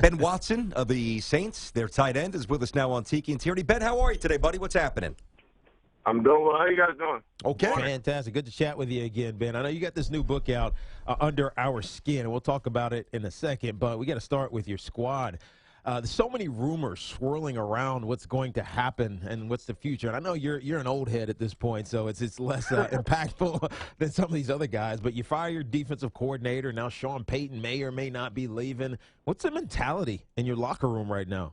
Ben Watson of the Saints, their tight end, is with us now on Tiki and Tierney. Ben, how are you today, buddy? What's happening? I'm doing well. How you guys doing? Okay. Fantastic. Good to chat with you again, Ben. I know you got this new book out, Under Our Skin, and we'll talk about it in a second, but we got to start with your squad. There's so many rumors swirling around what's going to happen and what's the future. And I know you're an old head at this point, so it's less impactful than some of these other guys. But you fire your defensive coordinator. Now Sean Payton may or may not be leaving. What's the mentality in your locker room right now?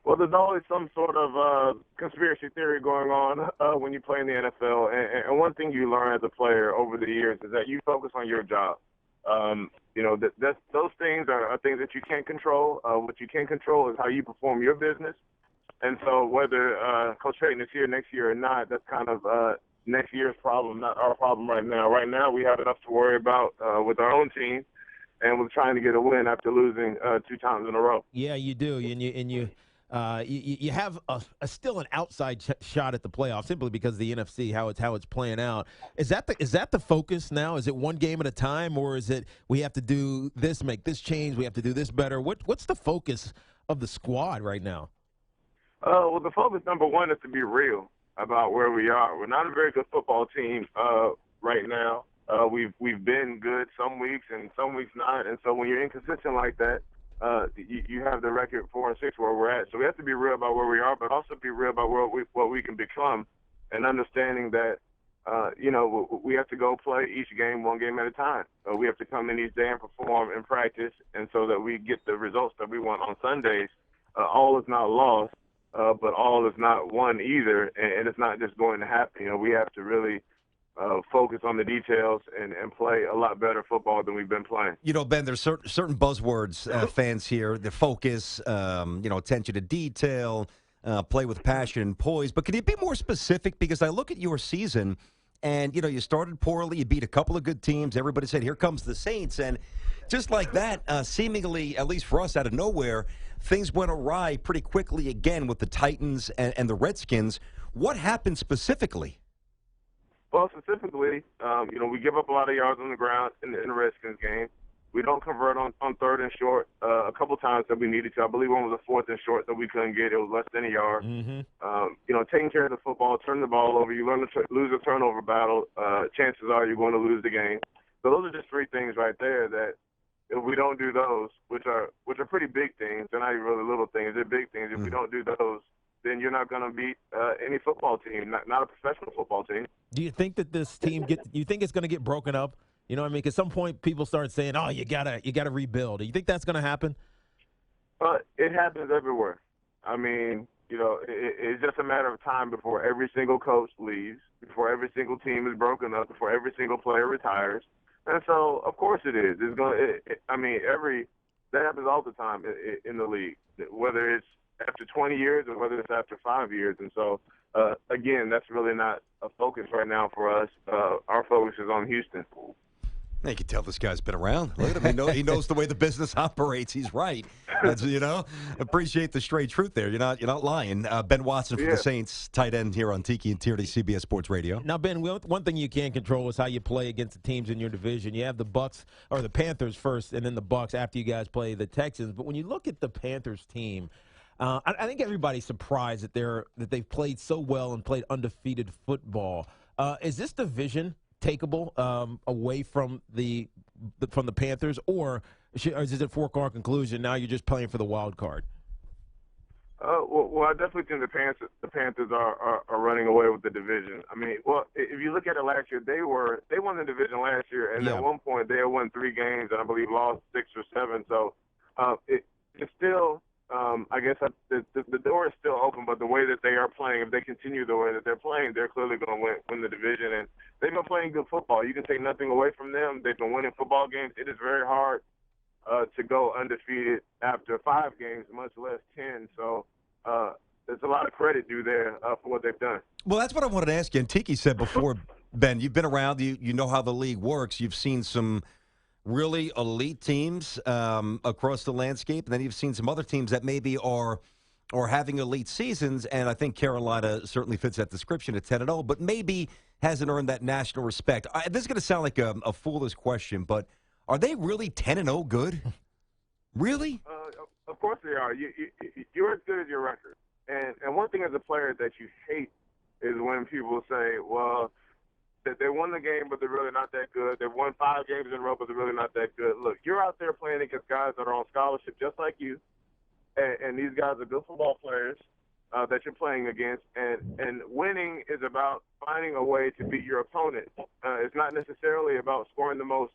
Well, there's always some sort of conspiracy theory going on when you play in the NFL. And one thing you learn as a player over the years is that you focus on your job. Those things are things that you can't control. What you can control is how you perform your business. And so whether Coach Payton is here next year or not, that's kind of next year's problem, not our problem right now. Right now we have enough to worry about with our own team, and we're trying to get a win after losing 2 times in a row. Yeah, you do, you have still an outside shot at the playoffs simply because of the NFC, how it's playing out. Is that the focus now? Is it one game at a time, or is it we have to do this, make this change, we have to do this better? What's the focus of the squad right now? Well, the focus number one is to be real about where we are. We're not a very good football team right now. We've been good some weeks and some weeks not, and so when you're inconsistent like that, you have the record 4-6 where we're at. So we have to be real about where we are, but also be real about what we can become, and understanding that, we have to go play each game one game at a time. We have to come in each day and perform in practice, and so that we get the results that we want on Sundays. All is not lost, but all is not won either, and it's not just going to happen. We have to really focus on the details and play a lot better football than we've been playing. Ben, there's certain buzzwords, fans here, the focus, attention to detail, play with passion and poise. But can you be more specific? Because I look at your season, and, you started poorly. You beat a couple of good teams. Everybody said, here comes the Saints. And just like that, seemingly, at least for us, out of nowhere, things went awry pretty quickly again with the Titans and the Redskins. What happened specifically? Well, specifically, we give up a lot of yards on the ground in the Redskins game. We don't convert on 3rd and short a couple times that we needed to. I believe one was a 4th and short that we couldn't get. It was less than a yard. Mm-hmm. Taking care of the football, turning the ball over. You learn to lose a turnover battle. Chances are you're going to lose the game. So those are just 3 things right there that if we don't do those, which are pretty big things, they're not even really little things. They're big things. If we don't do those, then you're not going to beat any football team, not a professional football team. Do you think that this team you think it's going to get broken up? You know what I mean? Because at some point people start saying, "Oh, you gotta rebuild." Do you think that's going to happen? It happens everywhere. I mean, it's just a matter of time before every single coach leaves, before every single team is broken up, before every single player retires. And so, of course, it is. It's going. That happens all the time in the league, whether it's after 20 years or whether it's after 5 years. And so, again, that's really not a focus right now for us. Our focus is on Houston. You can tell this guy's been around. Look at him. He knows the way the business operates. He's right. Appreciate the straight truth there. You're not lying. Ben Watson from the Saints, tight end here on Tiki and Tierney, CBS Sports Radio. Now, Ben, one thing you can't control is how you play against the teams in your division. You have the Bucks or the Panthers first, and then the Bucks after you guys play the Texans. But when you look at the Panthers team, I think everybody's surprised that they've played so well and played undefeated football. Is this division takeable away from the Panthers, or is it a foregone conclusion? Now you're just playing for the wild card. Well, I definitely think the Panthers are running away with the division. I mean, well, if you look at it last year, they won the division last year, and at one point they had won 3 games and I believe lost 6 or 7. So it's still. I guess the door is still open, but the way that they are playing, if they continue the way that they're playing, they're clearly going to win the division. And they've been playing good football. You can take nothing away from them. They've been winning football games. It is very hard to go undefeated after 5 games, much less 10. So there's a lot of credit due there for what they've done. Well, that's what I wanted to ask you. And Tiki said before, Ben, you've been around. You know how the league works. You've seen some really elite teams across the landscape, and then you've seen some other teams that maybe are having elite seasons, and I think Carolina certainly fits that description at 10-0, but maybe hasn't earned that national respect. This is going to sound like a foolish question, but are they really 10-0 good? Really? Of course they are. You're as good as your record. And one thing as a player that you hate is when people say, well, that they won the game, but they're really not that good. They've won 5 games in a row, but they're really not that good. Look, you're out there playing against guys that are on scholarship just like you, and these guys are good football players that you're playing against. And winning is about finding a way to beat your opponent. It's not necessarily about scoring the most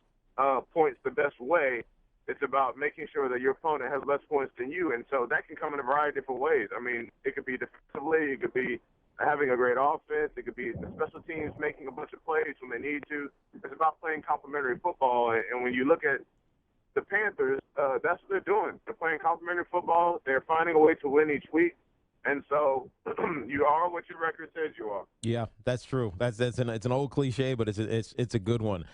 points the best way. It's about making sure that your opponent has less points than you. And so that can come in a variety of different ways. I mean, it could be defensively. It could be having a great offense. It could be the special teams making a bunch of plays when they need to. It's about playing complementary football. And when you look at the Panthers, that's what they're doing. They're playing complementary football. They're finding a way to win each week. And so you are what your record says you are. Yeah, that's true. It's an old cliche, but it's a good one.